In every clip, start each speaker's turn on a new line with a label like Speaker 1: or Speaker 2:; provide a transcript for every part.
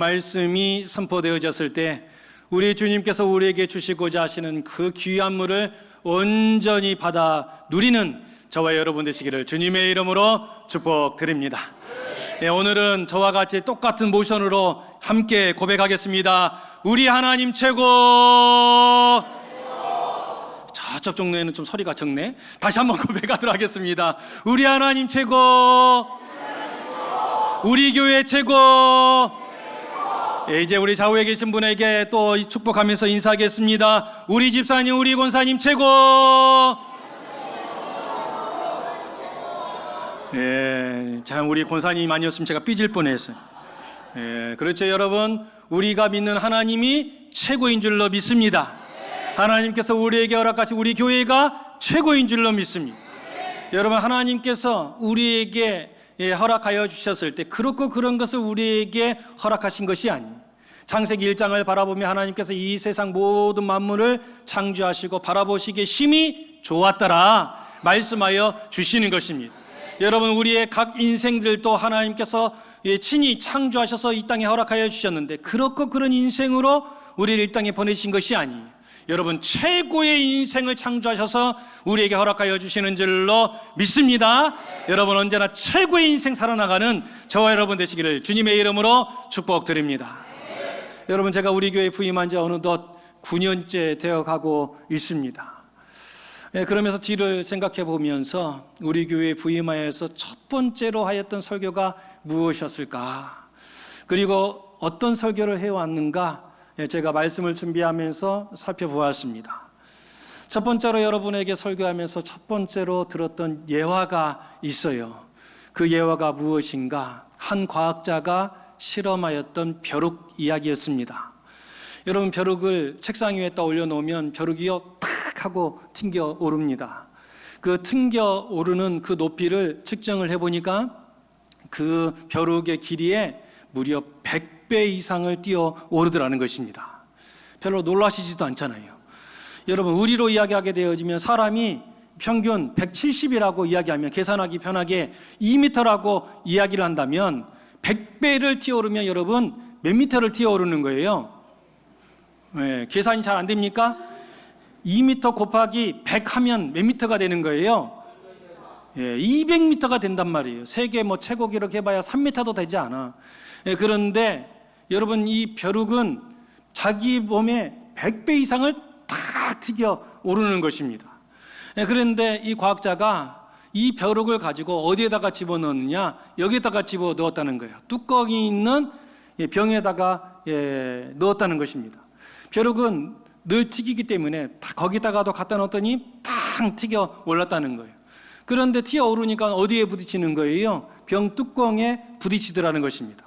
Speaker 1: 말씀이 선포되어졌을 때 우리 주님께서 우리에게 주시고자 하시는 그 귀한 물을 온전히 받아 누리는 저와 여러분 되시기를 주님의 이름으로 축복드립니다. 네, 오늘은 저와 같이 똑같은 모션으로 함께 고백하겠습니다. 우리 하나님 최고. 저쪽 종로에는 좀 소리가 적네. 다시 한번 고백하도록 하겠습니다. 우리 하나님 최고. 우리 교회 최고. 이제 우리 좌우에 계신 분에게 또 축복하면서 인사하겠습니다. 우리 집사님, 우리 권사님 최고. 참 우리 권사님 아니었으면 제가 삐질 뻔했어요. 그렇죠 여러분, 우리가 믿는 하나님이 최고인 줄로 믿습니다. 하나님께서 우리에게 허락하신 우리 교회가 최고인 줄로 믿습니다. 여러분, 하나님께서 우리에게 허락하여 주셨을 때 그렇고 그런 것을 우리에게 허락하신 것이 아니에요. 창세기 1장을 바라보며 하나님께서 이 세상 모든 만물을 창조하시고 바라보시기에 심히 좋았더라 말씀하여 주시는 것입니다. 여러분, 우리의 각 인생들도 하나님께서 친히 창조하셔서 이 땅에 허락하여 주셨는데 그렇고 그런 인생으로 우리를 이 땅에 보내신 것이 아니에요. 여러분, 최고의 인생을 창조하셔서 우리에게 허락하여 주시는 줄로 믿습니다. 여러분, 언제나 최고의 인생 살아나가는 저와 여러분 되시기를 주님의 이름으로 축복드립니다. 여러분, 제가 우리 교회 부임한 지 어느덧 9년째 되어가고 있습니다. 그러면서 뒤를 생각해 보면서 우리 교회 부임하여서 첫 번째로 하였던 설교가 무엇이었을까, 그리고 어떤 설교를 해왔는가, 제가 말씀을 준비하면서 살펴보았습니다. 첫 번째로 여러분에게 설교하면서 첫 번째로 들었던 예화가 있어요. 그 예화가 무엇인가? 한 과학자가 실험하였던 벼룩 이야기였습니다. 여러분, 벼룩을 책상 위에다 올려놓으면 벼룩이요 탁 하고 튕겨 오릅니다. 그 튕겨 오르는 그 높이를 측정을 해보니까 그 벼룩의 길이에 무려 100배 이상을 뛰어 오르더라는 것입니다. 별로 놀라시지도 않잖아요. 여러분, 우리로 이야기하게 되어지면 사람이 평균 170이라고 이야기하면 계산하기 편하게 2m라고 이야기를 한다면 100배를 뛰어오르면 여러분 몇 미터를 뛰어오르는 거예요? 계산이 잘 안 됩니까? 2m 곱하기 100 하면 몇 미터가 되는 거예요? 200m가 된단 말이에요. 세계 최고 기록 해봐야 3m도 되지 않아. 그런데 여러분, 이 벼룩은 자기 몸에 100배 이상을 탁 튀겨 오르는 것입니다. 그런데 이 과학자가 이 벼룩을 가지고 어디에다가 집어넣느냐, 여기에다가 집어넣었다는 거예요. 뚜껑이 있는 병에다가 넣었다는 것입니다. 벼룩은 늘 튀기기 때문에 거기다가도 갖다 넣었더니 탕 튀겨 올랐다는 거예요. 그런데 튀어 오르니까 어디에 부딪히는 거예요? 병 뚜껑에 부딪히더라는 것입니다.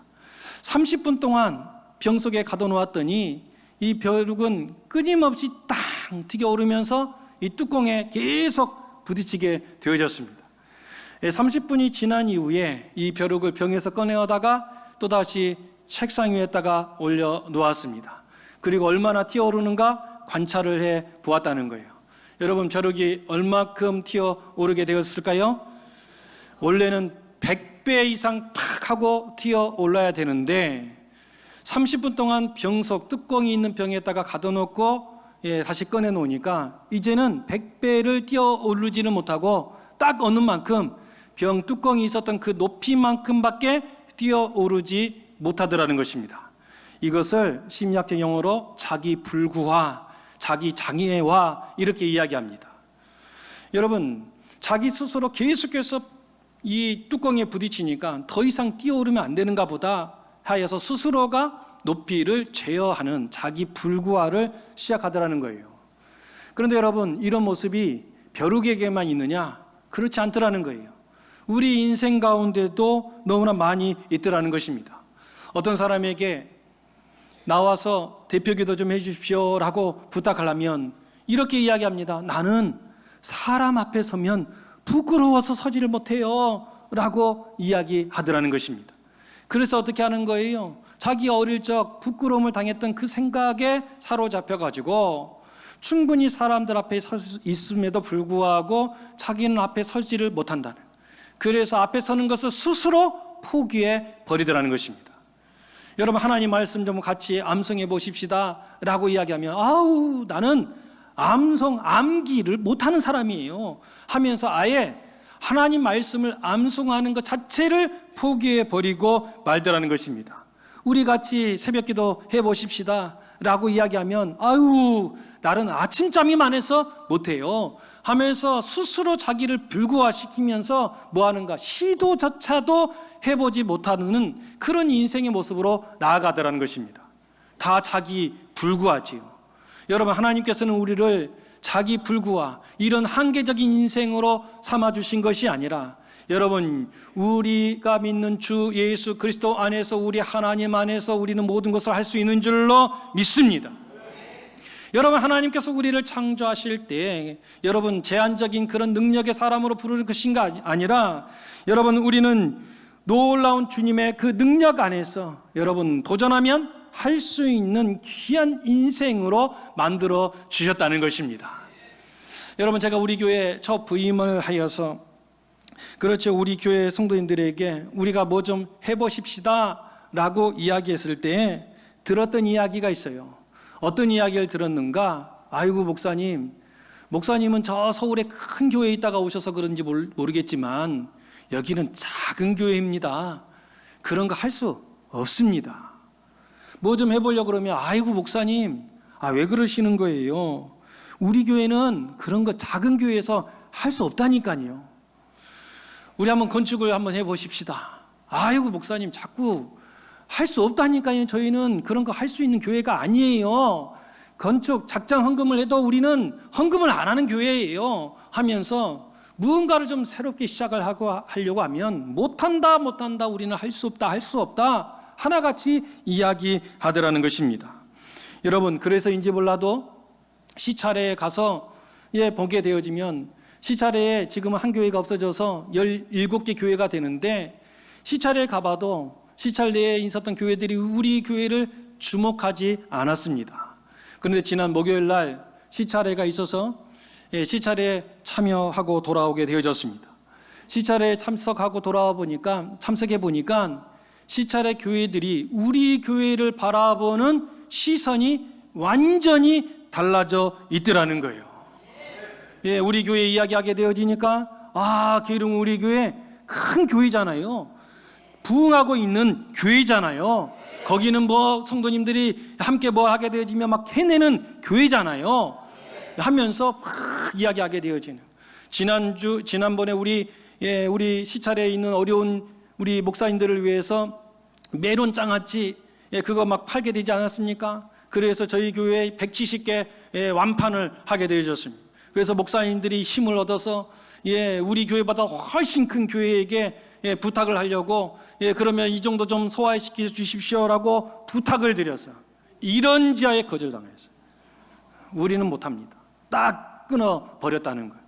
Speaker 1: 30분 동안 병 속에 가둬놓았더니 이 벼룩은 끊임없이 땅 튀겨 오르면서 이 뚜껑에 계속 부딪히게 되어졌습니다. 30분이 지난 이후에 이 벼룩을 병에서 꺼내다가 또다시 책상 위에다가 올려 놓았습니다. 그리고 얼마나 튀어 오르는가 관찰을 해 보았다는 거예요. 여러분, 벼룩이 얼마큼 튀어 오르게 되었을까요? 원래는 100배 이상 팍 하고 튀어 올라야 되는데 30분 동안 병 속 뚜껑이 있는 병에다가 가둬놓고 다시 꺼내 놓으니까 이제는 100배를 뛰어 오르지는 못하고 딱 어느 만큼 병 뚜껑이 있었던 그 높이만큼밖에 뛰어 오르지 못하더라는 것입니다. 이것을 심리학적 용어로 자기 불구화, 자기 장애화 이렇게 이야기합니다. 여러분, 자기 스스로 계속해서 이 뚜껑에 부딪히니까 더 이상 뛰어오르면 안 되는가 보다 하여서 스스로가 높이를 제어하는 자기 불구화를 시작하더라는 거예요. 그런데 여러분, 이런 모습이 벼룩에게만 있느냐? 그렇지 않더라는 거예요. 우리 인생 가운데도 너무나 많이 있더라는 것입니다. 어떤 사람에게 나와서 대표기도 좀 해주십시오라고 부탁하려면 이렇게 이야기합니다. 나는 사람 앞에 서면 부끄러워서 서지를 못해요 라고 이야기하더라는 것입니다. 그래서 어떻게 하는 거예요? 자기 어릴 적 부끄러움을 당했던 그 생각에 사로잡혀가지고 충분히 사람들 앞에 서 있음에도 불구하고 자기는 앞에 서지를 못한다는, 그래서 앞에 서는 것을 스스로 포기해 버리더라는 것입니다. 여러분 하나님 말씀 좀 같이 암송해 보십시다 라고 이야기하면 아우 나는 암기를 못하는 사람이에요 하면서 아예 하나님 말씀을 암송하는 것 자체를 포기해 버리고 말더라는 것입니다. 우리 같이 새벽기도 해보십시다 라고 이야기하면 아유 나는 아침잠이 많아서 못해요 하면서 스스로 자기를 불구화시키면서 뭐하는가 시도조차도 해보지 못하는 그런 인생의 모습으로 나아가더라는 것입니다. 다 자기 불구하지요. 여러분 하나님께서는 우리를 자기 불구화 이런 한계적인 인생으로 삼아주신 것이 아니라 여러분 우리가 믿는 주 예수 그리스도 안에서 우리 하나님 안에서 우리는 모든 것을 할 수 있는 줄로 믿습니다. 여러분 하나님께서 우리를 창조하실 때 여러분 제한적인 그런 능력의 사람으로 부르는 것인가 아니라 여러분 우리는 놀라운 주님의 그 능력 안에서 여러분 도전하면 할 수 있는 귀한 인생으로 만들어 주셨다는 것입니다. 여러분 제가 우리 교회 첫 부임을 하여서 그렇죠 우리 교회 성도님들에게 우리가 뭐 좀 해보십시다 라고 이야기했을 때 들었던 이야기가 있어요. 어떤 이야기를 들었는가? 아이고 목사님은 저 서울에 큰 교회에 있다가 오셔서 그런지 모르겠지만 여기는 작은 교회입니다. 그런 거 할 수 없습니다. 뭐 좀 해보려고 그러면 아이고 목사님 왜 그러시는 거예요? 우리 교회는 그런 거 작은 교회에서 할 수 없다니까요. 우리 한번 건축을 한번 해보십시다. 아이고 목사님 자꾸 할 수 없다니까요. 저희는 그런 거 할 수 있는 교회가 아니에요. 건축 작정 헌금을 해도 우리는 헌금을 안 하는 교회예요 하면서 무언가를 좀 새롭게 시작을 하려고 하면 못한다 우리는 할 수 없다 하나같이 이야기하더라는 것입니다. 여러분 그래서인지 몰라도 시차례에 가서 보게 되어지면 시차례에 지금은 한 교회가 없어져서 17개 교회가 되는데 시차례에 가봐도 시찰대에 있었던 교회들이 우리 교회를 주목하지 않았습니다. 그런데 지난 목요일 날 시찰회가 있어서 시찰회에 참여하고 돌아오게 되어졌습니다. 시찰회에 참석해 보니까 시찰회 교회들이 우리 교회를 바라보는 시선이 완전히 달라져 있더라는 거예요. 우리 교회 이야기하게 되어지니까 기름 우리 교회 큰 교회잖아요. 부흥하고 있는 교회잖아요. 거기는 뭐 성도님들이 함께 뭐 하게 되어지면 막 해내는 교회잖아요. 하면서 막 이야기하게 되어지는. 지난번에 우리 시찰에 있는 어려운 우리 목사님들을 위해서 메론 장아찌 그거 막 팔게 되지 않았습니까? 그래서 저희 교회에 170개 완판을 하게 되어졌습니다. 그래서 목사님들이 힘을 얻어서 우리 교회보다 훨씬 큰 교회에게 부탁을 하려고 그러면 이 정도 좀 소화시켜 주십시오라고 부탁을 드렸어요. 이런 지하에 거절당했어요. 우리는 못합니다. 딱 끊어 버렸다는 거예요.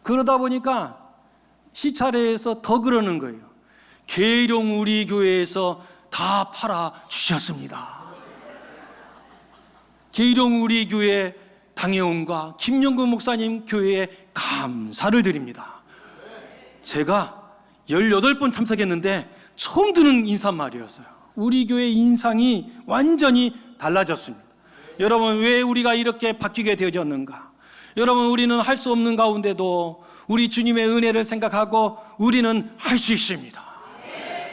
Speaker 1: 그러다 보니까 시찰회에서 더 그러는 거예요. 계룡 우리 교회에서 다 팔아 주셨습니다. 계룡 우리 교회 당회원과 김영근 목사님 교회에 감사를 드립니다. 제가 18번 참석했는데 처음 듣는 인사말이었어요. 우리 교회 인상이 완전히 달라졌습니다. 여러분 왜 우리가 이렇게 바뀌게 되어졌는가? 여러분 우리는 할 수 없는 가운데도 우리 주님의 은혜를 생각하고 우리는 할 수 있습니다.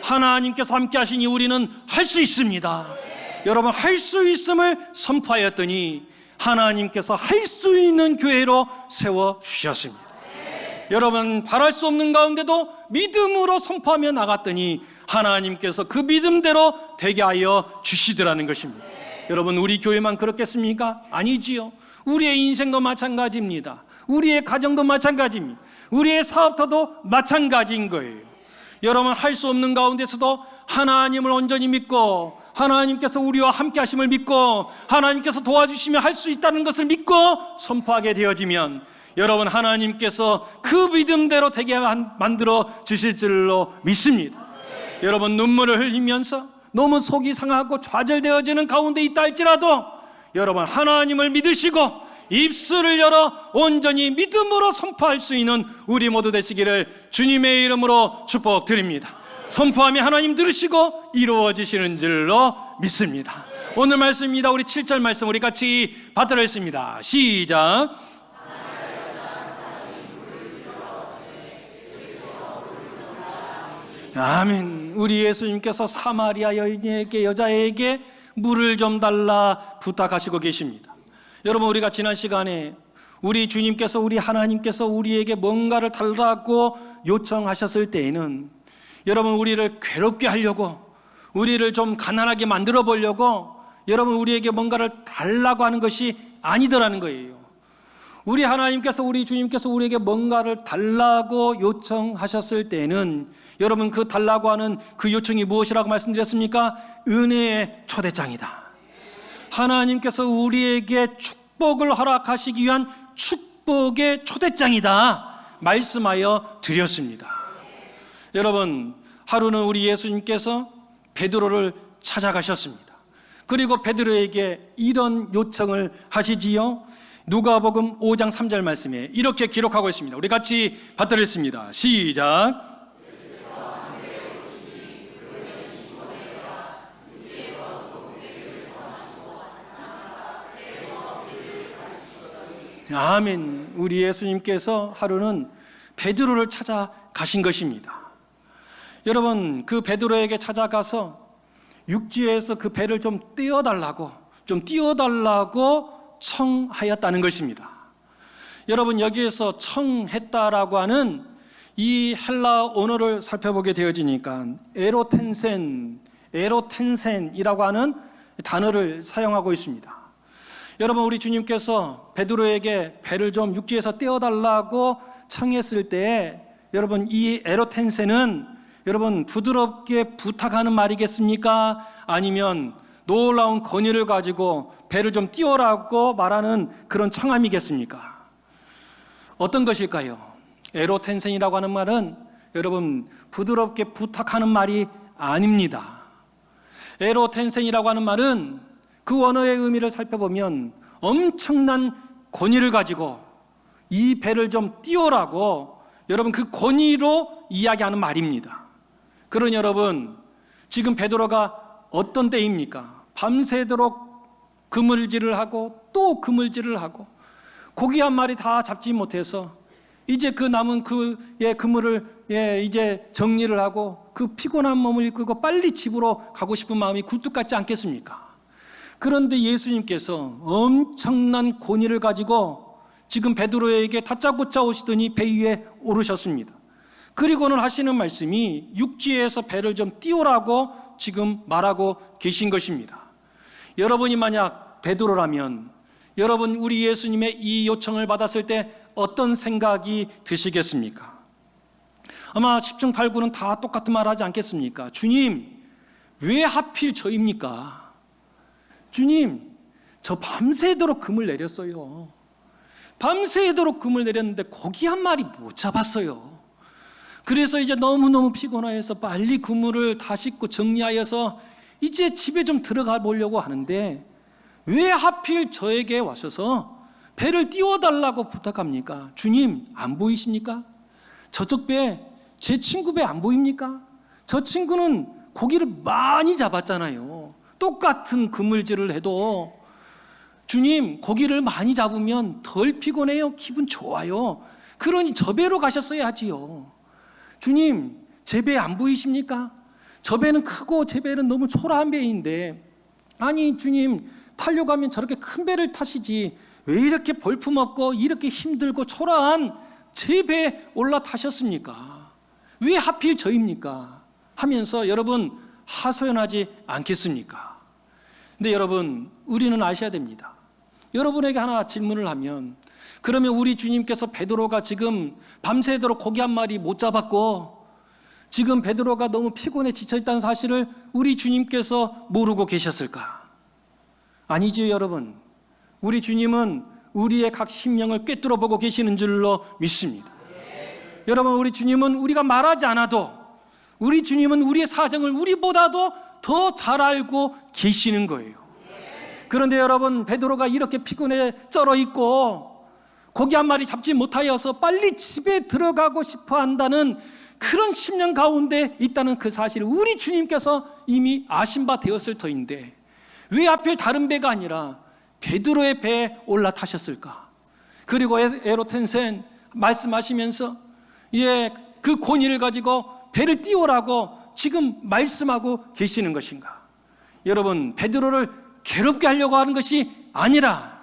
Speaker 1: 하나님께서 함께 하시니 우리는 할 수 있습니다. 여러분 할 수 있음을 선포하였더니 하나님께서 할 수 있는 교회로 세워주셨습니다. 여러분 바랄 수 없는 가운데도 믿음으로 선포하며 나갔더니 하나님께서 그 믿음대로 되게 하여 주시더라는 것입니다. 여러분 우리 교회만 그렇겠습니까? 아니지요. 우리의 인생도 마찬가지입니다. 우리의 가정도 마찬가지입니다. 우리의 사업터도 마찬가지인 거예요. 여러분 할 수 없는 가운데서도 하나님을 온전히 믿고 하나님께서 우리와 함께 하심을 믿고 하나님께서 도와주시며 할 수 있다는 것을 믿고 선포하게 되어지면 여러분 하나님께서 그 믿음대로 되게 만들어 주실 줄로 믿습니다. 여러분 눈물을 흘리면서 너무 속이 상하고 좌절되어지는 가운데 있다 할지라도 여러분 하나님을 믿으시고 입술을 열어 온전히 믿음으로 선포할 수 있는 우리 모두 되시기를 주님의 이름으로 축복드립니다. 선포하며 하나님 들으시고 이루어지시는 줄로 믿습니다. 오늘 말씀입니다. 우리 7절 말씀 우리 같이 받들어 있습니다. 시작. 아멘. 우리 예수님께서 사마리아 여자에게 물을 좀 달라 부탁하시고 계십니다. 여러분, 우리가 지난 시간에 우리 주님께서, 우리 하나님께서 우리에게 뭔가를 달라고 요청하셨을 때에는 여러분, 우리를 괴롭게 하려고, 우리를 좀 가난하게 만들어 보려고 여러분, 우리에게 뭔가를 달라고 하는 것이 아니더라는 거예요. 우리 하나님께서, 우리 주님께서 우리에게 뭔가를 달라고 요청하셨을 때는 여러분, 그 달라고 하는 그 요청이 무엇이라고 말씀드렸습니까? 은혜의 초대장이다. 하나님께서 우리에게 축복을 허락하시기 위한 축복의 초대장이다 말씀하여 드렸습니다. 여러분, 하루는 우리 예수님께서 베드로를 찾아가셨습니다. 그리고 베드로에게 이런 요청을 하시지요. 누가복음 5장 3절 말씀에 이렇게 기록하고 있습니다. 우리 같이 받들겠습니다. 시작. 아멘. 우리 예수님께서 하루는 베드로를 찾아가신 것입니다. 여러분, 그 베드로에게 찾아가서 육지에서 그 배를 좀 띄워달라고 청하였다는 것입니다. 여러분, 여기에서 청했다라고 하는 이 헬라 언어를 살펴보게 되어지니까 에로텐센이라고 하는 단어를 사용하고 있습니다. 여러분, 우리 주님께서 베드로에게 배를 좀 육지에서 떼어달라고 청했을 때 여러분, 이 에로텐센은 여러분, 부드럽게 부탁하는 말이겠습니까? 아니면 놀라운 권위를 가지고 배를 좀 띄워라고 말하는 그런 청함이겠습니까? 어떤 것일까요? 에로텐센이라고 하는 말은 여러분, 부드럽게 부탁하는 말이 아닙니다. 에로텐센이라고 하는 말은 그 원어의 의미를 살펴보면 엄청난 권위를 가지고 이 배를 좀 띄우라고 여러분, 그 권위로 이야기하는 말입니다. 그러니 여러분, 지금 베드로가 어떤 때입니까? 밤새도록 그물질을 하고 또 그물질을 하고 고기 한 마리 다 잡지 못해서 이제 그 남은 그물을 이제 정리를 하고 그 피곤한 몸을 이끌고 빨리 집으로 가고 싶은 마음이 굴뚝 같지 않겠습니까? 그런데 예수님께서 엄청난 권위를 가지고 지금 베드로에게 다짜고짜 오시더니 배 위에 오르셨습니다. 그리고는 하시는 말씀이 육지에서 배를 좀 띄우라고 지금 말하고 계신 것입니다. 여러분이 만약 베드로라면 여러분, 우리 예수님의 이 요청을 받았을 때 어떤 생각이 드시겠습니까? 아마 10중 8구는 다 똑같은 말 하지 않겠습니까? 주님, 왜 하필 저입니까? 주님, 저 밤새도록 금을 내렸어요. 밤새도록 금을 내렸는데 고기 한 마리 못 잡았어요. 그래서 이제 너무너무 피곤해서 빨리 그물을 다 싣고 정리하여서 이제 집에 좀 들어가 보려고 하는데 왜 하필 저에게 와셔서 배를 띄워달라고 부탁합니까? 주님, 안 보이십니까? 저쪽 배, 제 친구 배 안 보입니까? 저 친구는 고기를 많이 잡았잖아요. 똑같은 그물질을 해도 주님, 고기를 많이 잡으면 덜 피곤해요. 기분 좋아요. 그러니 저 배로 가셨어야 하지요. 주님, 제 배 안 보이십니까? 저 배는 크고 제 배는 너무 초라한 배인데 아니 주님, 타려고 하면 저렇게 큰 배를 타시지 왜 이렇게 볼품없고 이렇게 힘들고 초라한 제 배에 올라타셨습니까? 왜 하필 저입니까? 하면서 여러분 하소연하지 않겠습니까? 근데 여러분, 우리는 아셔야 됩니다. 여러분에게 하나 질문을 하면 그러면 우리 주님께서 베드로가 지금 밤새도록 고기 한 마리 못 잡았고 지금 베드로가 너무 피곤해 지쳐있다는 사실을 우리 주님께서 모르고 계셨을까? 아니죠, 여러분. 우리 주님은 우리의 각 심령을 꿰뚫어 보고 계시는 줄로 믿습니다. 여러분, 우리 주님은 우리가 말하지 않아도 우리 주님은 우리의 사정을 우리보다도 더 잘 알고 계시는 거예요. 그런데 여러분, 베드로가 이렇게 피곤해 쩔어 있고 고기 한 마리 잡지 못하여서 빨리 집에 들어가고 싶어 한다는 그런 10년 가운데 있다는 그 사실을 우리 주님께서 이미 아신 바 되었을 터인데 왜 하필 다른 배가 아니라 베드로의 배에 올라타셨을까? 그리고 에로텐센 말씀하시면서 그 권위를 가지고 배를 띄우라고 지금 말씀하고 계시는 것인가? 여러분, 베드로를 괴롭게 하려고 하는 것이 아니라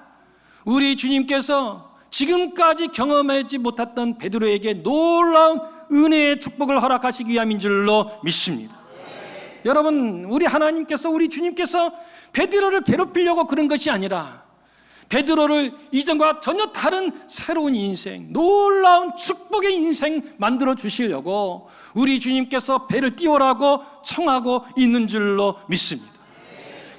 Speaker 1: 우리 주님께서 지금까지 경험하지 못했던 베드로에게 놀라운 은혜의 축복을 허락하시기 위함인 줄로 믿습니다. 여러분, 우리 하나님께서, 우리 주님께서 베드로를 괴롭히려고 그런 것이 아니라 베드로를 이전과 전혀 다른 새로운 인생, 놀라운 축복의 인생 만들어 주시려고 우리 주님께서 배를 띄우라고 청하고 있는 줄로 믿습니다.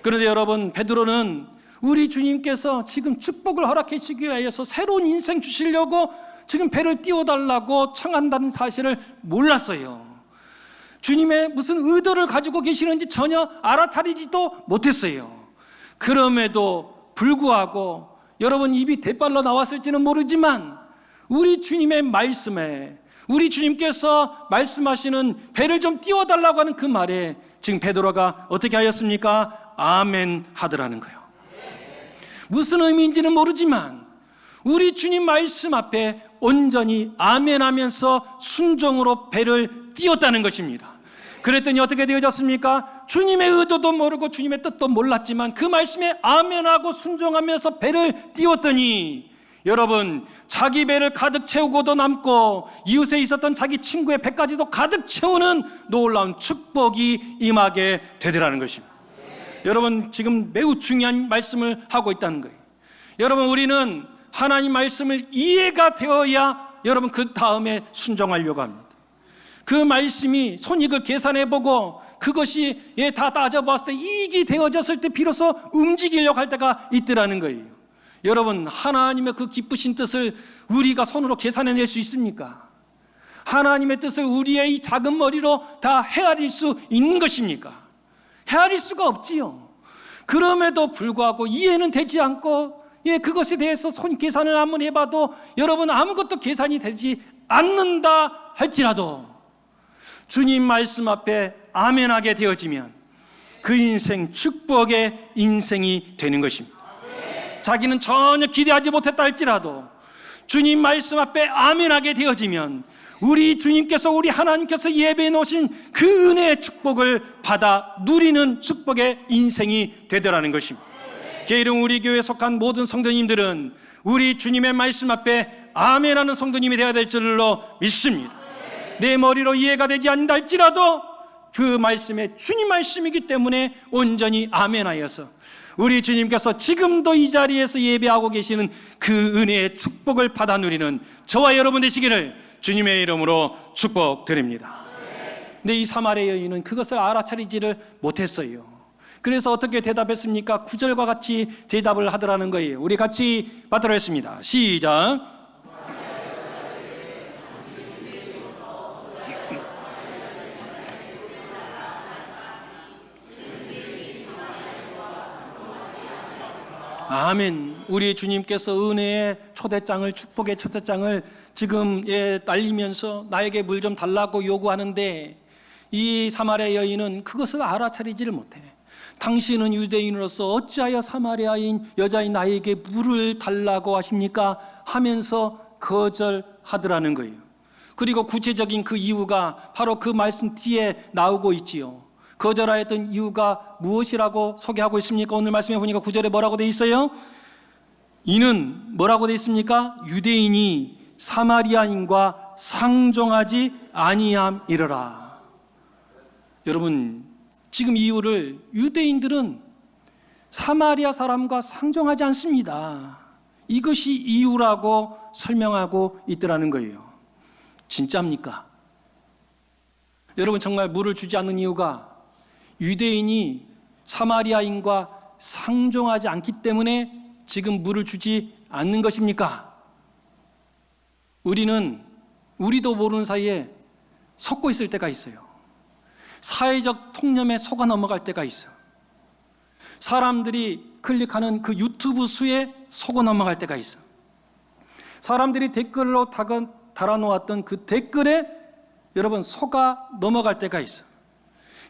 Speaker 1: 그런데 여러분, 베드로는 우리 주님께서 지금 축복을 허락해 주시기 위해서 새로운 인생 주시려고 지금 배를 띄워달라고 청한다는 사실을 몰랐어요. 주님의 무슨 의도를 가지고 계시는지 전혀 알아차리지도 못했어요. 그럼에도 불구하고 여러분, 입이 대빨로 나왔을지는 모르지만 우리 주님의 말씀에, 우리 주님께서 말씀하시는 배를 좀 띄워달라고 하는 그 말에 지금 베드로가 어떻게 하였습니까? 아멘 하더라는 거예요. 무슨 의미인지는 모르지만 우리 주님 말씀 앞에 온전히 아멘 하면서 순종으로 배를 띄웠다는 것입니다. 그랬더니 어떻게 되어졌습니까? 주님의 의도도 모르고 주님의 뜻도 몰랐지만 그 말씀에 아멘하고 순종하면서 배를 띄웠더니 여러분, 자기 배를 가득 채우고도 남고 이웃에 있었던 자기 친구의 배까지도 가득 채우는 놀라운 축복이 임하게 되더라는 것입니다. 여러분, 지금 매우 중요한 말씀을 하고 있다는 거예요. 여러분, 우리는 하나님 말씀을 이해가 되어야 여러분 그 다음에 순종하려고 합니다. 그 말씀이 손익을 계산해보고 그것이 다 따져봤을 때 이익이 되어졌을 때 비로소 움직이려고 할 때가 있더라는 거예요. 여러분, 하나님의 그 기쁘신 뜻을 우리가 손으로 계산해낼 수 있습니까? 하나님의 뜻을 우리의 이 작은 머리로 다 헤아릴 수 있는 것입니까? 헤아릴 수가 없지요. 그럼에도 불구하고 이해는 되지 않고 그것에 대해서 손 계산을 한번 해봐도 여러분 아무것도 계산이 되지 않는다 할지라도 주님 말씀 앞에 아멘하게 되어지면 그 인생 축복의 인생이 되는 것입니다. 자기는 전혀 기대하지 못했다 할지라도 주님 말씀 앞에 아멘하게 되어지면 우리 주님께서, 우리 하나님께서 예배해 놓으신 그 은혜의 축복을 받아 누리는 축복의 인생이 되더라는 것입니다. 게으름 우리 교회에 속한 모든 성도님들은 우리 주님의 말씀 앞에 아멘하는 성도님이 되어야 될 줄로 믿습니다. 내 머리로 이해가 되지 않는다 할지라도 그 말씀에 주님 말씀이기 때문에 온전히 아멘하여서 우리 주님께서 지금도 이 자리에서 예배하고 계시는 그 은혜의 축복을 받아 누리는 저와 여러분 되시기를 주님의 이름으로 축복드립니다. 근데 이 사마리아 여인은 그것을 알아차리지를 못했어요. 그래서 어떻게 대답했습니까? 9절과 같이 대답을 하더라는 거예요. 우리 같이 받도록 했습니다. 시작. 아멘. 우리 주님께서 은혜의 초대장을, 축복의 초대장을 지금 날리면서 나에게 물 좀 달라고 요구하는데 이 사마리아 여인은 그것을 알아차리지를 못해. 당신은 유대인으로서 어찌하여 사마리아인 여자인 나에게 물을 달라고 하십니까? 하면서 거절하더라는 거예요. 그리고 구체적인 그 이유가 바로 그 말씀 뒤에 나오고 있지요. 거절하였던 이유가 무엇이라고 소개하고 있습니까? 오늘 말씀해 보니까 9절에 뭐라고 돼 있어요? 이는 뭐라고 돼 있습니까? 유대인이 사마리아인과 상종하지 아니함이러라. 여러분, 지금 이유를 유대인들은 사마리아 사람과 상종하지 않습니다. 이것이 이유라고 설명하고 있더라는 거예요. 진짜입니까? 여러분, 정말 물을 주지 않는 이유가 유대인이 사마리아인과 상종하지 않기 때문에 지금 물을 주지 않는 것입니까? 우리도 모르는 사이에 속고 있을 때가 있어요. 사회적 통념에 속아 넘어갈 때가 있어요. 사람들이 클릭하는 그 유튜브 수에 속아 넘어갈 때가 있어요. 사람들이 댓글로 달아놓았던 그 댓글에 여러분 속아 넘어갈 때가 있어요.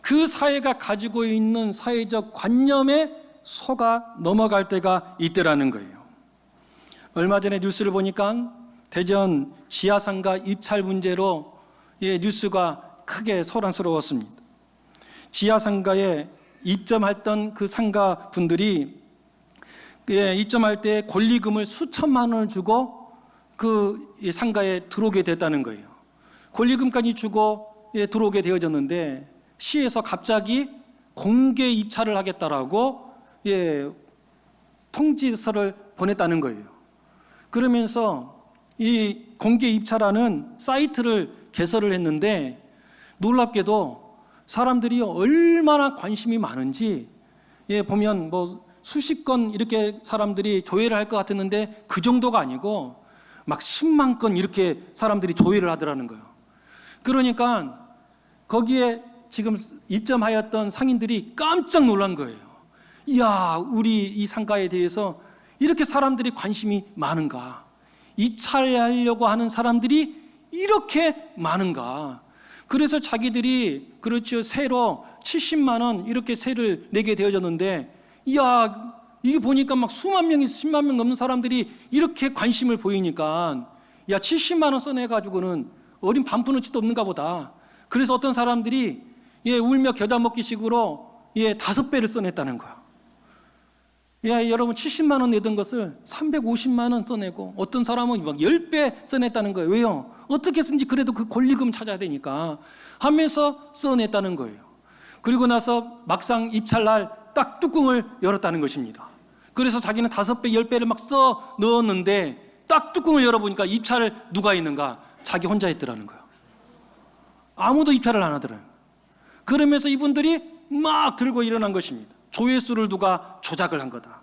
Speaker 1: 그 사회가 가지고 있는 사회적 관념에 속아 넘어갈 때가 있더라는 거예요. 얼마 전에 뉴스를 보니까 대전 지하상가 입찰 문제로 뉴스가 크게 소란스러웠습니다. 지하상가에 입점했던 그 상가 분들이 입점할 때 권리금을 수천만 원을 주고 그 상가에 들어오게 됐다는 거예요. 권리금까지 주고 들어오게 되어졌는데 시에서 갑자기 공개 입찰을 하겠다라고 통지서를 보냈다는 거예요. 그러면서 이 공개 입찰하는 사이트를 개설을 했는데 놀랍게도 사람들이 얼마나 관심이 많은지 보면 뭐 수십 건 이렇게 사람들이 조회를 할 것 같았는데 그 정도가 아니고 막 10만 건 이렇게 사람들이 조회를 하더라는 거예요. 그러니까 거기에 지금 입점하였던 상인들이 깜짝 놀란 거예요. 이야, 우리 이 상가에 대해서 이렇게 사람들이 관심이 많은가? 입찰하려고 하는 사람들이 이렇게 많은가? 그래서 자기들이 그렇죠, 세로 70만 원 이렇게 세를 내게 되어졌는데, 이야, 이게 보니까 막 수만 명이 10만 명 넘는 사람들이 이렇게 관심을 보이니까, 야, 70만 원 써내가지고는 어린 반푼어치도 없는가 보다. 그래서 어떤 사람들이 울며 겨자 먹기 식으로 5배를 써냈다는 거야. 여러분 70만 원 내던 것을 350만 원 써내고 어떤 사람은 막 10배 써냈다는 거예요. 왜요? 어떻게 쓰든지 그래도 그 권리금 찾아야 되니까 하면서 써냈다는 거예요. 그리고 나서 막상 입찰날 딱 뚜껑을 열었다는 것입니다. 그래서 자기는 5배, 10배를 막 써 넣었는데 딱 뚜껑을 열어보니까 입찰을 누가 했는가? 자기 혼자 했더라는 거예요. 아무도 입찰을 안 하더라고요. 그러면서 이분들이 막 들고 일어난 것입니다. 조회수를 누가 조작을 한 거다.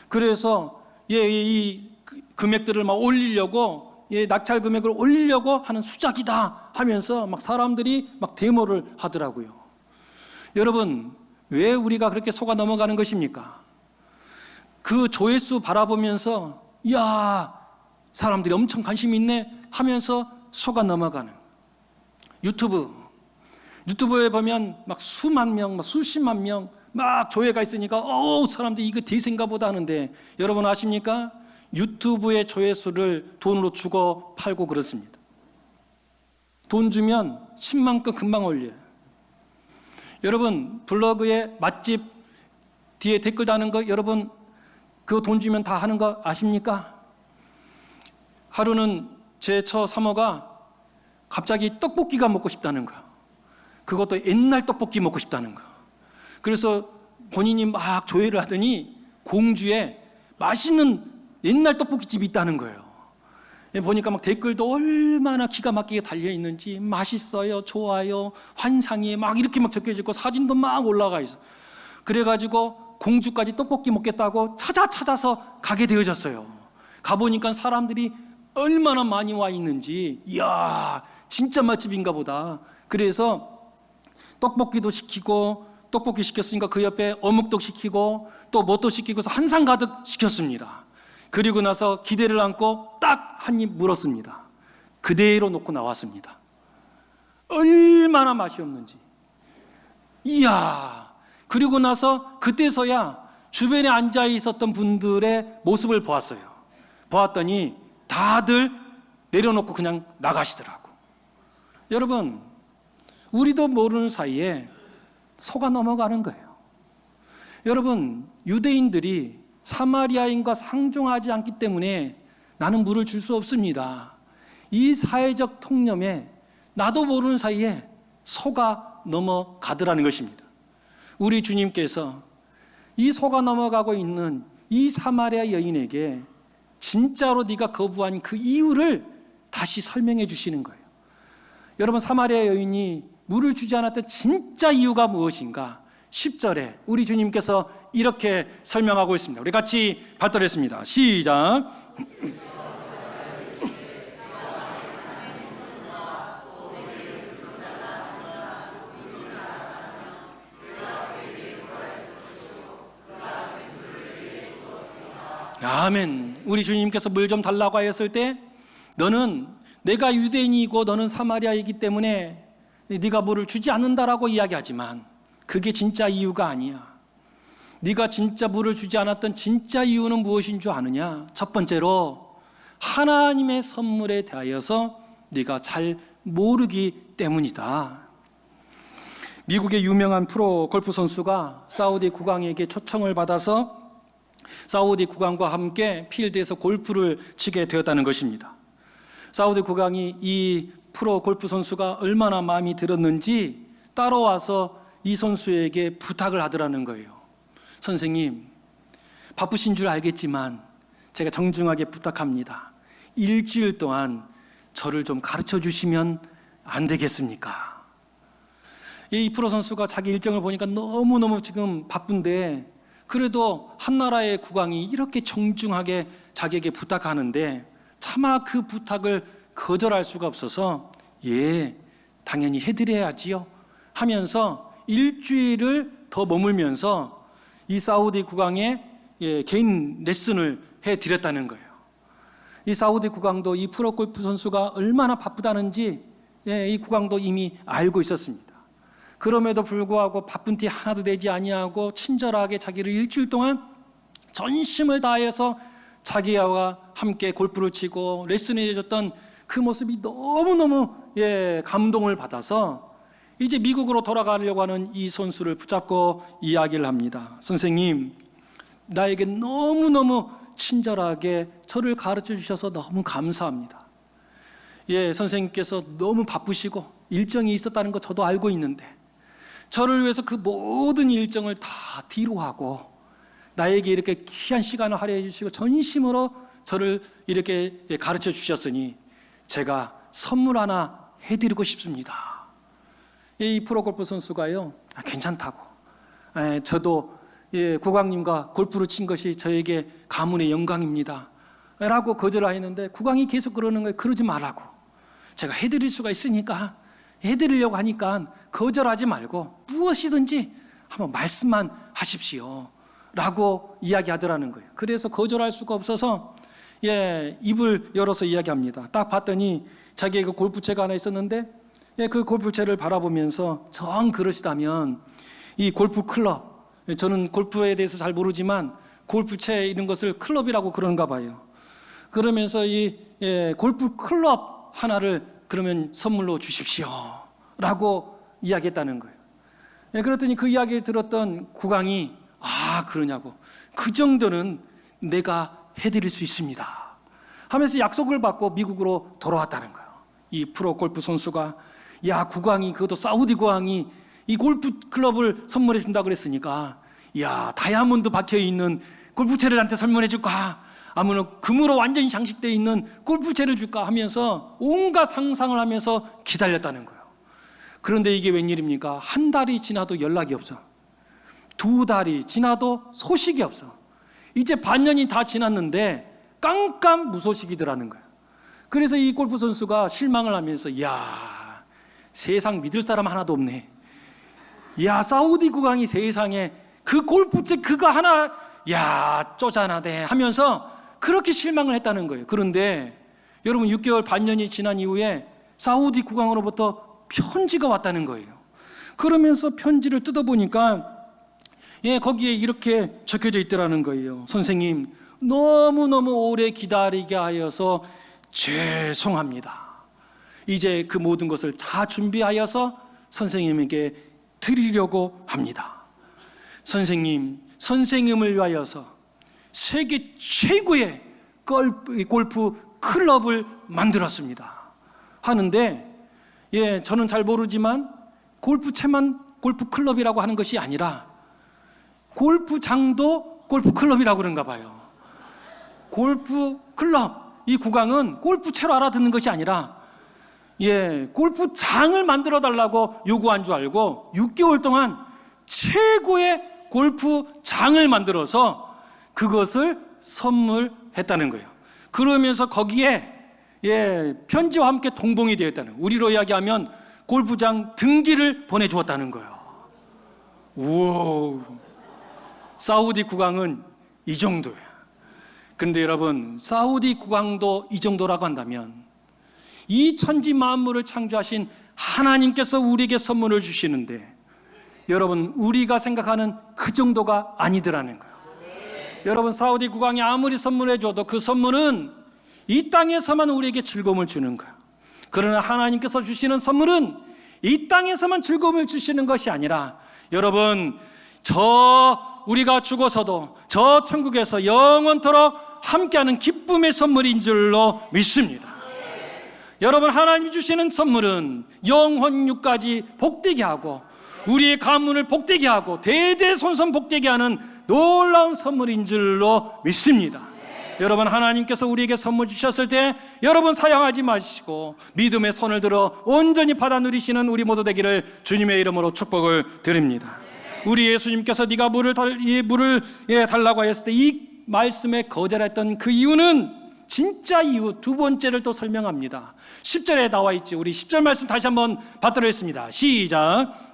Speaker 1: 그래서 이 금액들을 막 올리려고 낙찰 금액을 올리려고 하는 수작이다 하면서 막 사람들이 막 데모를 하더라고요. 여러분, 왜 우리가 그렇게 속아 넘어가는 것입니까? 그 조회수 바라보면서 야, 사람들이 엄청 관심이 있네 하면서 속아 넘어가는. 유튜브에 보면 막 수만 명, 막 수십만 명 막 조회가 있으니까 사람들이 이거 대세인가 보다 하는데, 여러분 아십니까? 유튜브의 조회수를 돈으로 주고 팔고 그렇습니다. 돈 주면 10만 건 금방 올려요. 여러분 블로그에 맛집 뒤에 댓글 다는 거 여러분 그거 돈 주면 다 하는 거 아십니까? 하루는 제 처 사모가 갑자기 떡볶이가 먹고 싶다는 거야. 그것도 옛날 떡볶이 먹고 싶다는 거야. 그래서 본인이 막 조회를 하더니 공주에 맛있는 옛날 떡볶이집이 있다는 거예요. 보니까 막 댓글도 얼마나 기가 막히게 달려 있는지, 맛있어요, 좋아요, 환상이에 막 이렇게 막 적혀져 있고 사진도 막 올라가 있어. 그래가지고 공주까지 떡볶이 먹겠다고 찾아서 가게 되어졌어요. 가보니까 사람들이 얼마나 많이 와 있는지, 이야, 진짜 맛집인가 보다. 그래서 떡볶이도 시키고, 떡볶이 시켰으니까 그 옆에 어묵도 시키고 또 뭣도 시키고서 한상 가득 시켰습니다. 그리고 나서 기대를 안고 딱 한 입 물었습니다. 그대로 놓고 나왔습니다. 얼마나 맛이 없는지. 이야. 그리고 나서 그때서야 주변에 앉아 있었던 분들의 모습을 보았어요. 보았더니 다들 내려놓고 그냥 나가시더라고. 여러분, 우리도 모르는 사이에 속아 넘어가는 거예요. 여러분, 유대인들이 사마리아인과 상종하지 않기 때문에 나는 물을 줄 수 없습니다. 이 사회적 통념에 나도 모르는 사이에 속아 넘어가더라는 것입니다. 우리 주님께서 이 속아 넘어가고 있는 이 사마리아 여인에게 진짜로 네가 거부한 그 이유를 다시 설명해 주시는 거예요. 여러분, 사마리아 여인이 물을 주지 않았던 진짜 이유가 무엇인가? 10절에 우리 주님께서 이렇게 설명하고 있습니다. 우리 같이 받들었습니다. 시작. 아멘. 우리 주님께서 물 좀 달라고 하였을 때 너는 내가 유대인이고 너는 사마리아이기 때문에 네가 물을 주지 않는다라고 이야기하지만 그게 진짜 이유가 아니야. 네가 진짜 물을 주지 않았던 진짜 이유는 무엇인 줄 아느냐? 첫 번째로 하나님의 선물에 대하여서 네가 잘 모르기 때문이다. 미국의 유명한 프로 골프 선수가 사우디 국왕에게 초청을 받아서 사우디 국왕과 함께 필드에서 골프를 치게 되었다는 것입니다. 사우디 국왕이 이 프로 골프 선수가 얼마나 마음이 들었는지 따라와서 이 선수에게 부탁을 하더라는 거예요. 선생님, 바쁘신 줄 알겠지만 제가 정중하게 부탁합니다. 일주일 동안 저를 좀 가르쳐 주시면 안 되겠습니까? 이 프로 선수가 자기 일정을 보니까 너무너무 지금 바쁜데 그래도 한나라의 국왕이 이렇게 정중하게 자기에게 부탁하는데 차마 그 부탁을 거절할 수가 없어서 예, 당연히 해드려야지요 하면서 일주일을 더 머물면서 이 사우디 국왕의 개인 레슨을 해드렸다는 거예요. 이 사우디 국왕도 이 프로 골프 선수가 얼마나 바쁘다는지 이 국왕도 이미 알고 있었습니다. 그럼에도 불구하고 바쁜 티 하나도 내지 아니하고 친절하게 자기를 일주일 동안 전심을 다해서 자기와 함께 골프를 치고 레슨을 해줬던 그 모습이 너무너무 감동을 받아서 이제 미국으로 돌아가려고 하는 이 선수를 붙잡고 이야기를 합니다. 선생님, 나에게 너무너무 친절하게 저를 가르쳐 주셔서 너무 감사합니다. 선생님께서 너무 바쁘시고 일정이 있었다는 거 저도 알고 있는데 저를 위해서 그 모든 일정을 다 뒤로하고 나에게 이렇게 귀한 시간을 할애해 주시고 전심으로 저를 이렇게 가르쳐 주셨으니 제가 선물 하나 해드리고 싶습니다. 이 프로골프 선수가요, 괜찮다고, 저도 국왕님과 골프를 친 것이 저에게 가문의 영광입니다 라고 거절을 했는데 국왕이 계속 그러는 거예요. 그러지 말라고, 제가 해드릴 수가 있으니까 해드리려고 하니까 거절하지 말고 무엇이든지 한번 말씀만 하십시오 라고 이야기하더라는 거예요. 그래서 거절할 수가 없어서 입을 열어서 이야기합니다. 딱 봤더니 자기가 골프채가 하나 있었는데 그 골프채를 바라보면서 정 그러시다면 이 골프 클럽, 저는 골프에 대해서 잘 모르지만 골프채 이런 것을 클럽이라고 그런가 봐요. 그러면서 이 골프 클럽 하나를 그러면 선물로 주십시오 라고 이야기했다는 거예요. 그랬더니 그 이야기를 들었던 국왕이 그러냐고, 그 정도는 내가 해드릴 수 있습니다 하면서 약속을 받고 미국으로 돌아왔다는 거예요. 이 프로 골프 선수가 국왕이, 그것도 사우디 국왕이 이 골프 클럽을 선물해 준다 그랬으니까 다이아몬드 박혀있는 골프채를 나한테 선물해 줄까, 아니면 금으로 완전히 장식되어 있는 골프채를 줄까 하면서 온갖 상상을 하면서 기다렸다는 거예요. 그런데 이게 웬일입니까? 한 달이 지나도 연락이 없어. 두 달이 지나도 소식이 없어. 이제 반년이 다 지났는데 깜깜무소식이더라는 거예요. 그래서 이 골프 선수가 실망을 하면서 세상 믿을 사람 하나도 없네. 사우디 국왕이 세상에 그 골프채 그거 하나 쪼잔하대 하면서 그렇게 실망을 했다는 거예요. 그런데 여러분, 6개월 반년이 지난 이후에 사우디 국왕으로부터 편지가 왔다는 거예요. 그러면서 편지를 뜯어보니까 거기에 이렇게 적혀져 있더라는 거예요. 선생님, 너무너무 오래 기다리게 하여서 죄송합니다. 이제 그 모든 것을 다 준비하여서 선생님에게 드리려고 합니다. 선생님, 선생님을 위하여서 세계 최고의 골프 클럽을 만들었습니다 하는데 저는 잘 모르지만 골프채만 골프 클럽이라고 하는 것이 아니라 골프장도 골프 클럽이라고 그런가 봐요. 골프 클럽, 이 국왕은 골프채로 알아듣는 것이 아니라 골프장을 만들어 달라고 요구한 줄 알고 6개월 동안 최고의 골프장을 만들어서 그것을 선물했다는 거예요. 그러면서 거기에 편지와 함께 동봉이 되었다는, 우리로 이야기하면 골프장 등기를 보내주었다는 거예요. 우와, 사우디 국왕은 이 정도예요. 근데 여러분, 사우디 국왕도 이 정도라고 한다면 이 천지 만물을 창조하신 하나님께서 우리에게 선물을 주시는데 여러분, 우리가 생각하는 그 정도가 아니더라는 거예요. 여러분, 사우디 국왕이 아무리 선물해 줘도 그 선물은 이 땅에서만 우리에게 즐거움을 주는 거예요. 그러나 하나님께서 주시는 선물은 이 땅에서만 즐거움을 주시는 것이 아니라 여러분, 우리가 죽어서도 저 천국에서 영원토록 함께하는 기쁨의 선물인 줄로 믿습니다. 여러분, 하나님이 주시는 선물은 영혼육까지 복되게 하고 우리의 가문을 복되게 하고 대대손손 복되게 하는 놀라운 선물인 줄로 믿습니다. 여러분, 하나님께서 우리에게 선물 주셨을 때 여러분 사양하지 마시고 믿음의 손을 들어 온전히 받아 누리시는 우리 모두 되기를 주님의 이름으로 축복을 드립니다. 우리 예수님께서 네가 물을 달라고 했을 때 이 말씀에 거절했던 그 이유는 진짜 이유 두 번째를 또 설명합니다. 10절에 나와 있지. 우리 10절 말씀 다시 한번 받들어겠습니다. 시작.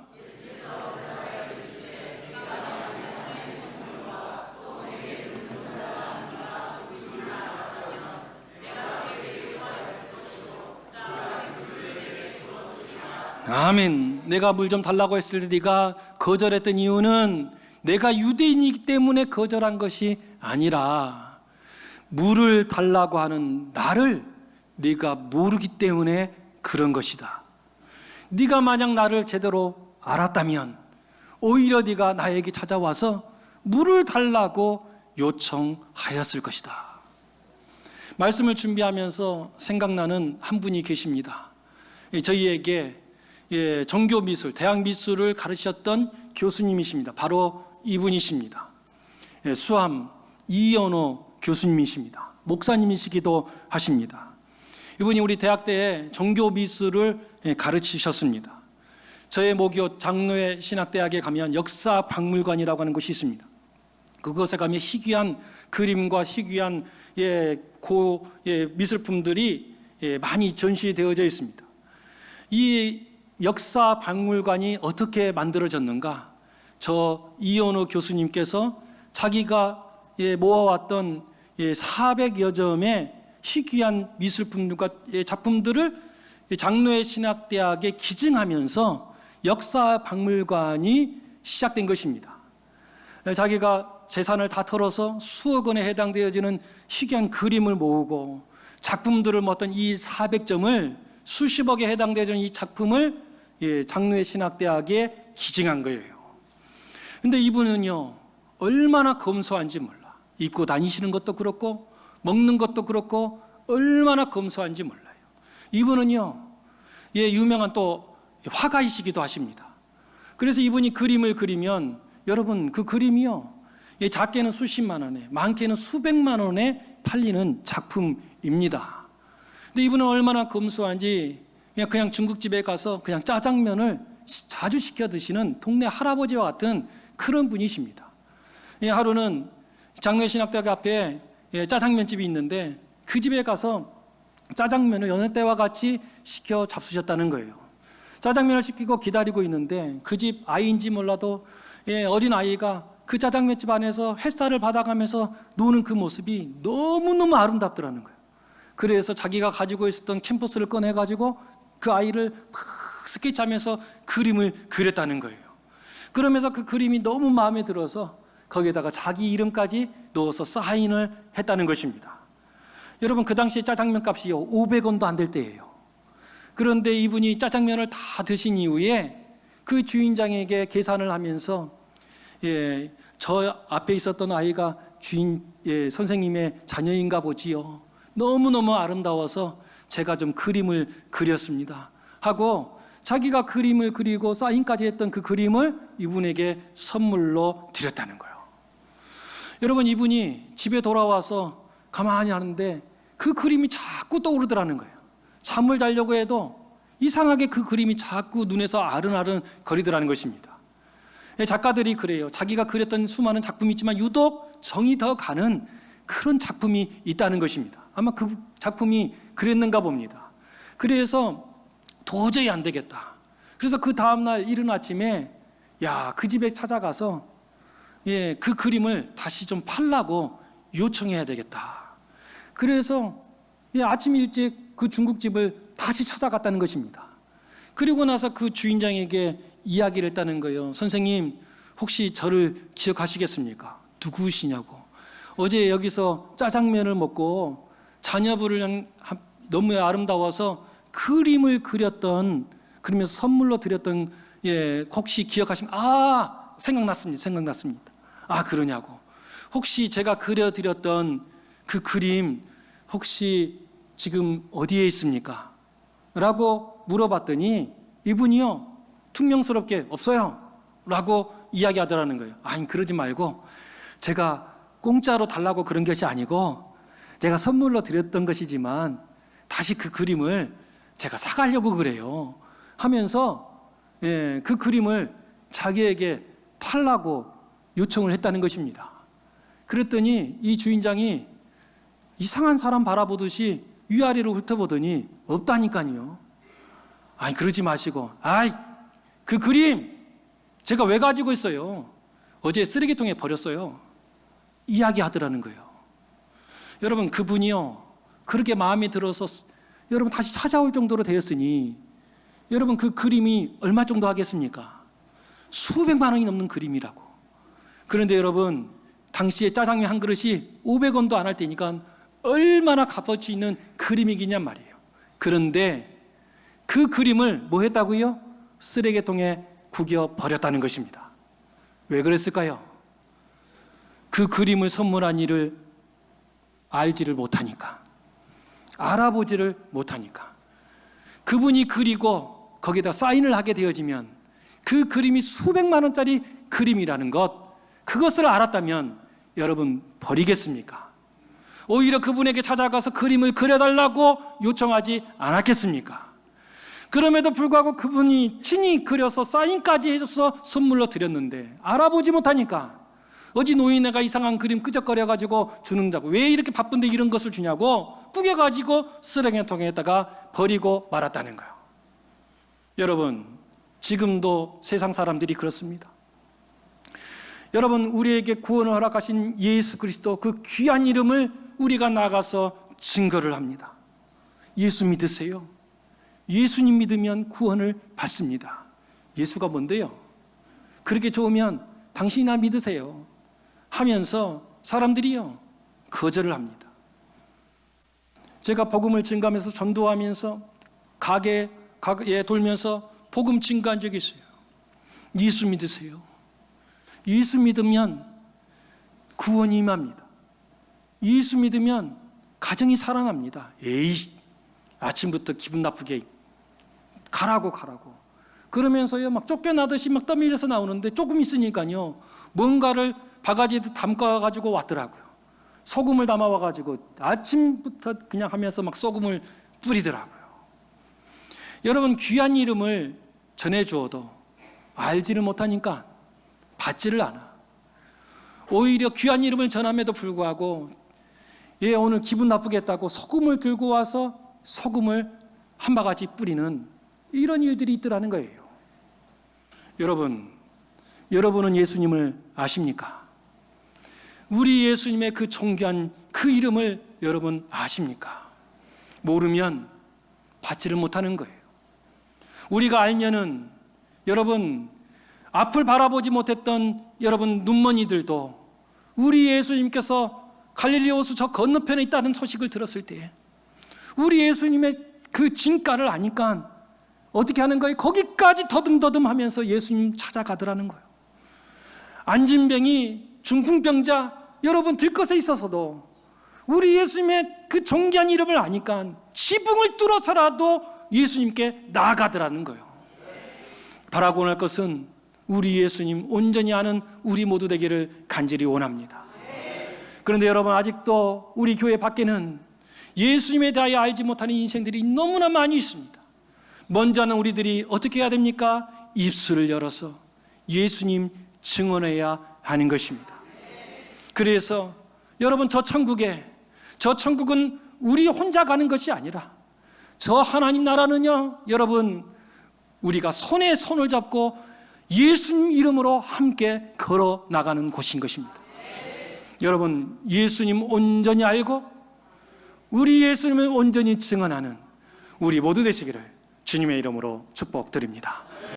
Speaker 1: 아멘. 내가 물 좀 달라고 했을 때 네가 거절했던 이유는 내가 유대인이기 때문에 거절한 것이 아니라 물을 달라고 하는 나를 네가 모르기 때문에 그런 것이다. 네가 만약 나를 제대로 알았다면 오히려 네가 나에게 찾아와서 물을 달라고 요청하였을 것이다. 말씀을 준비하면서 생각나는 한 분이 계십니다. 저희에게 정교 미술, 대학 미술을 가르치셨던 교수님이십니다. 바로 이분이십니다. 수암 이연호 교수님이십니다. 목사님이시기도 하십니다. 이분이 우리 대학 때에 정교 미술을 가르치셨습니다. 저의 모교 장로회 신학대학에 가면 역사박물관이라고 하는 곳이 있습니다. 그곳에 가면 희귀한 그림과 희귀한 미술품들이 많이 전시되어져 있습니다. 이 역사박물관이 어떻게 만들어졌는가? 저 이현우 교수님께서 자기가 모아왔던 400여 점의 희귀한 미술품과 작품들을 장로회 신학대학에 기증하면서 역사박물관이 시작된 것입니다. 자기가 재산을 다 털어서 수억 원에 해당되어지는 희귀한 그림을 모으고 작품들을 모았던 이 400점을 수십억에 해당되는 이 작품을 장로회 신학대학에 기증한 거예요. 근데 이분은요, 얼마나 검소한지 몰라. 입고 다니시는 것도 그렇고 먹는 것도 그렇고 얼마나 검소한지 몰라요. 이분은요, 유명한 또 화가이시기도 하십니다. 그래서 이분이 그림을 그리면 여러분 그 그림이요, 작게는 수십만 원에 많게는 수백만 원에 팔리는 작품입니다. 근데 이분은 얼마나 검소한지 그냥 중국집에 가서 그냥 짜장면을 자주 시켜 드시는 동네 할아버지와 같은 그런 분이십니다. 하루는 장로회 신학대학 앞에 짜장면집이 있는데 그 집에 가서 짜장면을 여느 때와 같이 시켜 잡수셨다는 거예요. 짜장면을 시키고 기다리고 있는데 그 집 아이인지 몰라도 어린 아이가 그 짜장면집 안에서 햇살을 받아가면서 노는 그 모습이 너무너무 아름답더라는 거예요. 그래서 자기가 가지고 있었던 캔버스를 꺼내가지고 그 아이를 막 스케치하면서 그림을 그렸다는 거예요. 그러면서 그 그림이 너무 마음에 들어서 거기에다가 자기 이름까지 넣어서 사인을 했다는 것입니다. 여러분, 그 당시에 짜장면 값이요 500원도 안 될 때예요. 그런데 이분이 짜장면을 다 드신 이후에 그 주인장에게 계산을 하면서 저 앞에 있었던 아이가 선생님의 자녀인가 보지요. 너무너무 아름다워서 제가 좀 그림을 그렸습니다 하고 자기가 그림을 그리고 사인까지 했던 그 그림을 이분에게 선물로 드렸다는 거예요. 여러분, 이분이 집에 돌아와서 가만히 하는데 그 그림이 자꾸 떠오르더라는 거예요. 잠을 자려고 해도 이상하게 그 그림이 자꾸 눈에서 아른아른 거리더라는 것입니다. 작가들이 그래요. 자기가 그렸던 수많은 작품이 있지만 유독 정이 더 가는 그런 작품이 있다는 것입니다. 아마 그 작품이 그랬는가 봅니다. 그래서 도저히 안 되겠다. 그래서 그 다음날 이른 아침에 그 집에 찾아가서 그 그림을 다시 좀 팔라고 요청해야 되겠다. 그래서 아침 일찍 그 중국집을 다시 찾아갔다는 것입니다. 그리고 나서 그 주인장에게 이야기를 했다는 거예요. 선생님, 혹시 저를 기억하시겠습니까? 누구시냐고. 어제 여기서 짜장면을 먹고 자녀분을 너무 아름다워서 그림을 그렸던, 그러면서 선물로 드렸던, 혹시 기억하시면, 생각났습니다. 그러냐고. 혹시 제가 그려드렸던 그 그림 혹시 지금 어디에 있습니까? 라고 물어봤더니 이분이요, 퉁명스럽게 없어요 라고 이야기하더라는 거예요. 아니, 그러지 말고 제가 공짜로 달라고 그런 것이 아니고 제가 선물로 드렸던 것이지만 다시 그 그림을 제가 사가려고 그래요 하면서 그 그림을 자기에게 팔라고 요청을 했다는 것입니다. 그랬더니 이 주인장이 이상한 사람 바라보듯이 위아래로 훑어보더니 없다니까요. 아니, 그러지 마시고, 그 그림 제가 왜 가지고 있어요? 어제 쓰레기통에 버렸어요. 이야기하더라는 거예요. 여러분, 그분이요, 그렇게 마음에 들어서 여러분 다시 찾아올 정도로 되었으니 여러분 그 그림이 얼마 정도 하겠습니까? 수백만 원이 넘는 그림이라고. 그런데 여러분, 당시에 짜장면 한 그릇이 500원도 안 할 때니까 얼마나 값어치 있는 그림이겠냔 말이에요. 그런데 그 그림을 뭐 했다고요? 쓰레기통에 구겨 버렸다는 것입니다. 왜 그랬을까요? 그 그림을 선물한 이를 알지를 못하니까, 알아보지를 못하니까. 그분이 그리고 거기다 사인을 하게 되어지면 그 그림이 수백만 원짜리 그림이라는 것, 그것을 알았다면 여러분 버리겠습니까? 오히려 그분에게 찾아가서 그림을 그려달라고 요청하지 않았겠습니까? 그럼에도 불구하고 그분이 친히 그려서 사인까지 해줘서 선물로 드렸는데 알아보지 못하니까 어디 노인네가 이상한 그림 끄적거려가지고 주는다고, 왜 이렇게 바쁜데 이런 것을 주냐고 구겨가지고 쓰레기통에다가 버리고 말았다는 거예요. 여러분, 지금도 세상 사람들이 그렇습니다. 여러분, 우리에게 구원을 허락하신 예수 그리스도, 그 귀한 이름을 우리가 나가서 증거를 합니다. 예수 믿으세요. 예수님 믿으면 구원을 받습니다. 예수가 뭔데요? 그렇게 좋으면 당신이나 믿으세요 하면서 사람들이요 거절을 합니다. 제가 복음을 증거하면서 전도하면서 가게에 돌면서 복음 증거한 적이 있어요. 예수 믿으세요. 예수 믿으면 구원이 임합니다. 예수 믿으면 가정이 살아납니다. 아침부터 기분 나쁘게 가라고 그러면서요 막 쫓겨나듯이 막 떠밀려서 나오는데 조금 있으니까요 뭔가를 바가지에 담가가지고 왔더라고요. 소금을 담아와가지고 아침부터 그냥 하면서 막 소금을 뿌리더라고요. 여러분, 귀한 이름을 전해주어도 알지를 못하니까 받지를 않아. 오히려 귀한 이름을 전함에도 불구하고 오늘 기분 나쁘겠다고 소금을 들고 와서 소금을 한 바가지 뿌리는 이런 일들이 있더라는 거예요. 여러분은 예수님을 아십니까? 우리 예수님의 그 존귀한 그 이름을 여러분 아십니까? 모르면 받지를 못하는 거예요. 우리가 알면은 여러분, 앞을 바라보지 못했던 여러분 눈먼이들도 우리 예수님께서 갈릴리 호수 저 건너편에 있다는 소식을 들었을 때 우리 예수님의 그 진가를 아니까 어떻게 하는 거예요? 거기까지 더듬더듬 하면서 예수님 찾아가더라는 거예요. 안진병이, 중풍병자, 여러분 들것에 있어서도 우리 예수님의 그 존귀한 이름을 아니까 지붕을 뚫어서라도 예수님께 나아가더라는 거예요. 바라고 할 것은 우리 예수님 온전히 아는 우리 모두 되기를 간절히 원합니다. 그런데 여러분, 아직도 우리 교회 밖에는 예수님에 대하여 알지 못하는 인생들이 너무나 많이 있습니다. 먼저는 우리들이 어떻게 해야 됩니까? 입술을 열어서 예수님 증언해야 하는 것입니다. 그래서 여러분, 저 천국은 우리 혼자 가는 것이 아니라 저 하나님 나라는요, 여러분, 우리가 손에 손을 잡고 예수님 이름으로 함께 걸어 나가는 곳인 것입니다. 여러분, 예수님 온전히 알고 우리 예수님을 온전히 증언하는 우리 모두 되시기를 주님의 이름으로 축복드립니다.